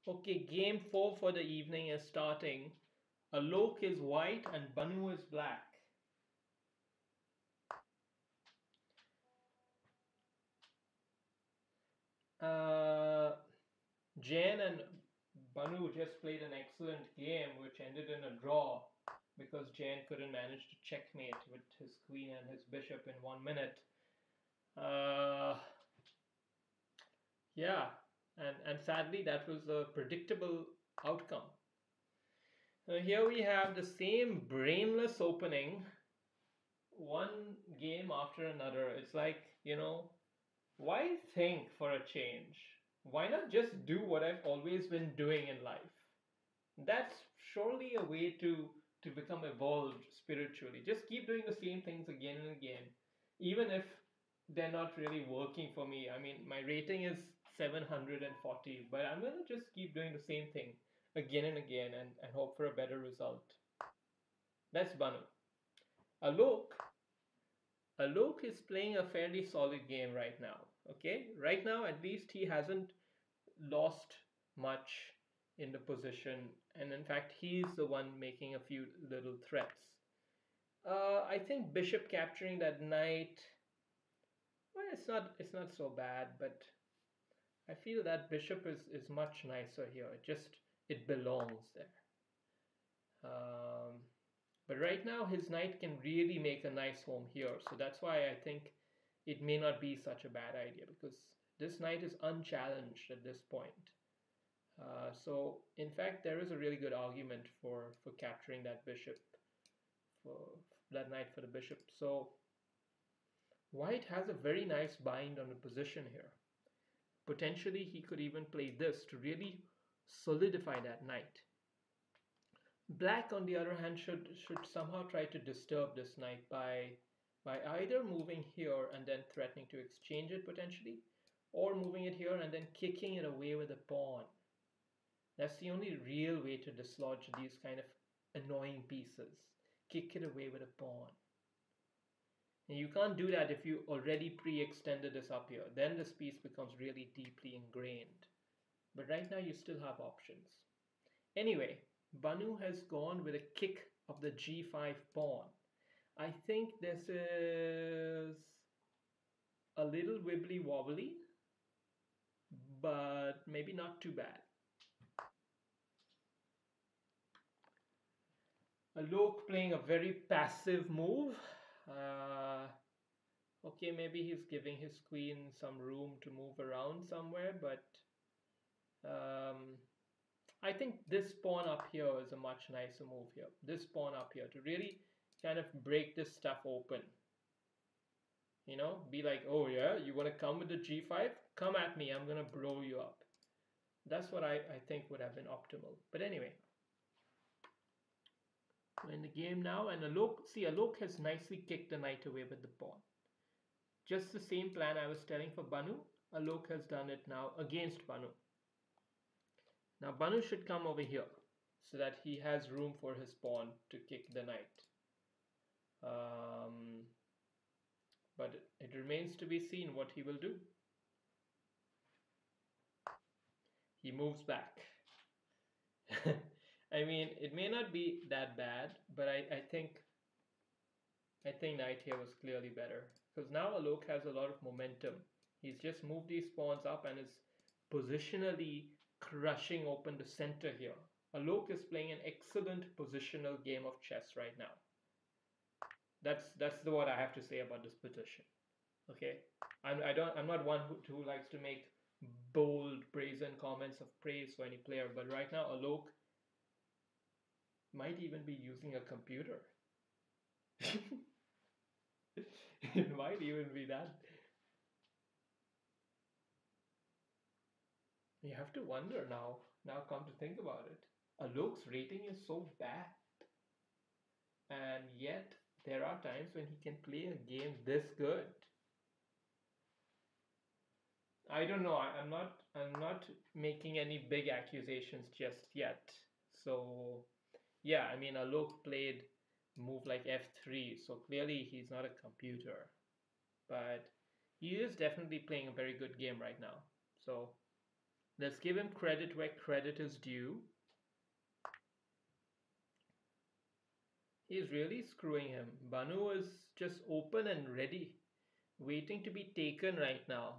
Okay, game 4 for the evening is starting. Alok is white and Banu is black. Uh, Jan and Banu just played an excellent game which ended in a draw because Jan couldn't manage to checkmate with his queen and his bishop in 1 minute. Uh, yeah, and sadly that was a predictable outcome. Here we have the same brainless opening, one game after another. It's like, why think for a change? Why not just do what I've always been doing in life? That's surely a way to become evolved spiritually. Just keep doing the same things again and again, even if they're not really working for me. I mean, my rating is 740, but I'm gonna just keep doing the same thing again and again and hope for a better result. That's Banu. Alok, Alok is playing a fairly solid game right now. Okay, right now at least he hasn't lost much in the position, and in fact he's the one making a few little threats. I think bishop capturing that knight. Well, it's not so bad, but I feel that bishop is much nicer here. It belongs there. Um, but right now his knight can really make a nice home here, so that's why I think it may not be such a bad idea because this knight is unchallenged at this point. So in fact, there is a really good argument for capturing that bishop, for that knight for the bishop. So white has a very nice bind on the position here. Potentially, he could even play this to really solidify that knight. Black, on the other hand, should somehow try to disturb this knight by either moving here and then threatening to exchange it potentially, or moving it here and then kicking it away with a pawn. That's the only real way to dislodge these kind of annoying pieces. Kick it away with a pawn. And you can't do that if you already pre-extended this up here. Then this piece becomes really deeply ingrained. But right now you still have options. Anyway, Banu has gone with a kick of the g5 pawn. I think this is a little wibbly wobbly, but maybe not too bad. Alok playing a very passive move. Uh, okay, maybe he's giving his queen some room to move around somewhere, but um, I think this pawn up here is a much nicer move here. This pawn up here to really kind of break this stuff open. Be like, oh yeah, you want to come with the g5? Come at me, I'm going to blow you up. That's what I think would have been optimal. But anyway, we're in the game now, and Alok has nicely kicked the knight away with the pawn. Just the same plan I was telling for Banu, Alok has done it now against Banu. Now Banu should come over here so that he has room for his pawn to kick the knight. But it remains to be seen what he will do. He moves back. I mean, it may not be that bad, but I think knight here was clearly better because now Alok has a lot of momentum. He's just moved these pawns up and is positionally crushing open the center here. Alok is playing an excellent positional game of chess right now. That's what I have to say about this position. Okay, I'm not one who likes to make bold brazen comments of praise for any player, but right now Alok might even be using a computer. It might even be that. You have to wonder now. Now, come to think about it, Alok's rating is so bad, and yet there are times when he can play a game this good. I don't know. I'm not making any big accusations just yet. So yeah, I mean Alok played move like f3, so clearly he's not a computer, but he is definitely playing a very good game right now. So Let's give him credit where credit is due. He's really screwing him. Banu is just open and ready, waiting to be taken right now.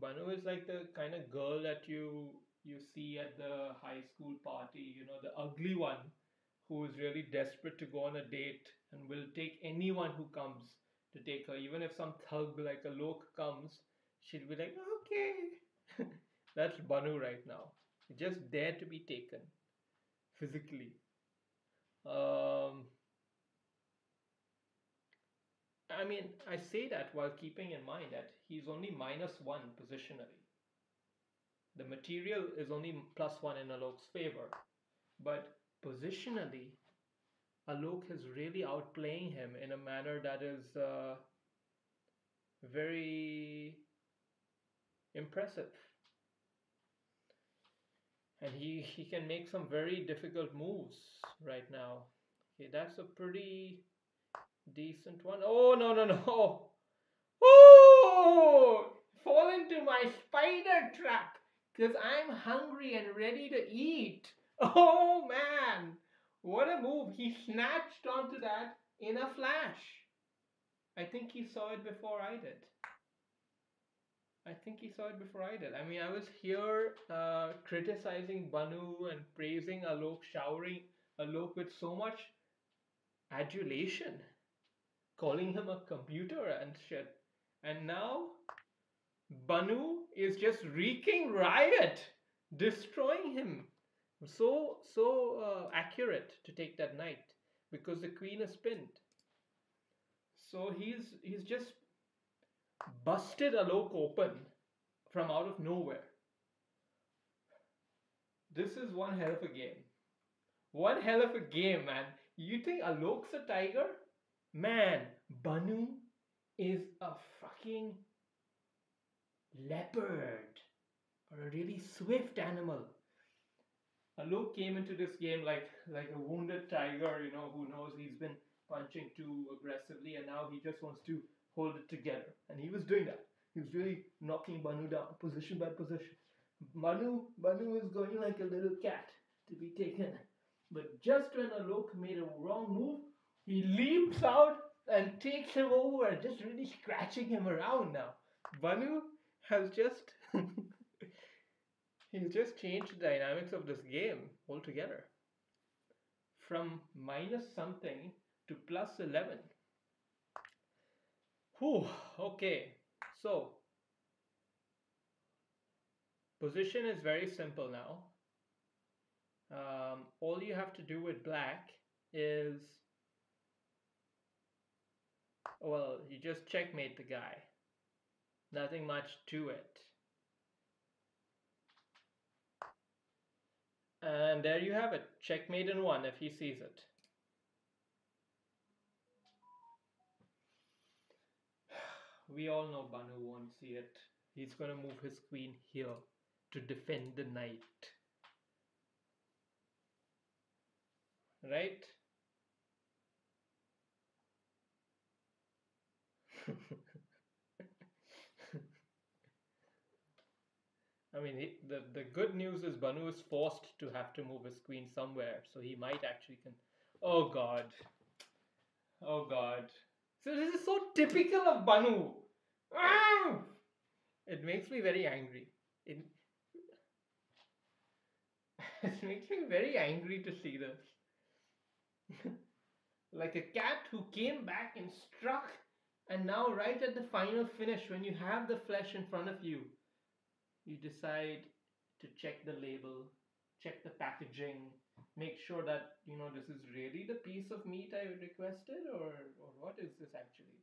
Banu is like the kind of girl that you see at the high school party, the ugly one who is really desperate to go on a date and will take anyone who comes to take her. Even if some thug like Alok comes, she'll be like, okay. That's Banu right now. Just there to be taken physically. Um, I mean, I say that while keeping in mind that he's only -1 positionally. The material is only +1 in Alok's favor. But positionally, Alok is really outplaying him in a manner that is very impressive. And he can make some very difficult moves right now. Okay, that's a pretty decent one. Oh, no, no, no. Oh! Fall into my spider trap because I'm hungry and ready to eat. Oh, man. What a move. He snatched onto that in a flash. I think he saw it before I did. I mean, I was here criticizing Banu and praising Alok, showering Alok with so much adulation, calling him a computer and shit. And now Banu is just wreaking riot, destroying him. So accurate to take that knight because the queen is pinned. So he's just busted Alok open from out of nowhere. This is one hell of a game. One hell of a game, man. You think Alok's a tiger? Man, Banu is a fucking leopard or a really swift animal. Alok came into this game like a wounded tiger, who knows he's been punching too aggressively and now he just wants to hold it together. And he was doing that. He was really knocking Banu down, position by position. Banu is going like a little cat to be taken. But just when Alok made a wrong move, he leaps out and takes him over, just really scratching him around now. Banu has just he's just changed the dynamics of this game altogether. From minus something to +11. Whew, okay. So position is very simple now. All you have to do with black is, well, you just checkmate the guy. Nothing much to it. And there you have it. Checkmate in 1 if he sees it. We all know Banu won't see it. He's going to move his queen here to defend the knight. Right? I mean, the good news is Banu is forced to have to move his queen somewhere, so he might actually Oh God. Oh God. So this is so typical of Banu. Ah! It makes me very angry. It, it makes me very angry to see this. Like a cat who came back and struck, and now right at the final finish, when you have the flesh in front of you, you decide to check the label, check the packaging, make sure that this is really the piece of meat I requested, or what is this actually?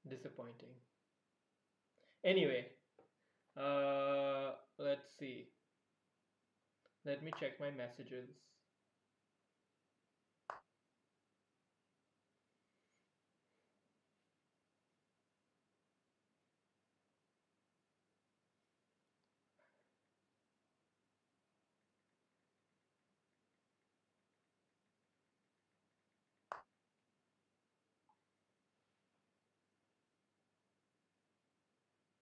Disappointing. Anyway, let's see. Let me check my messages.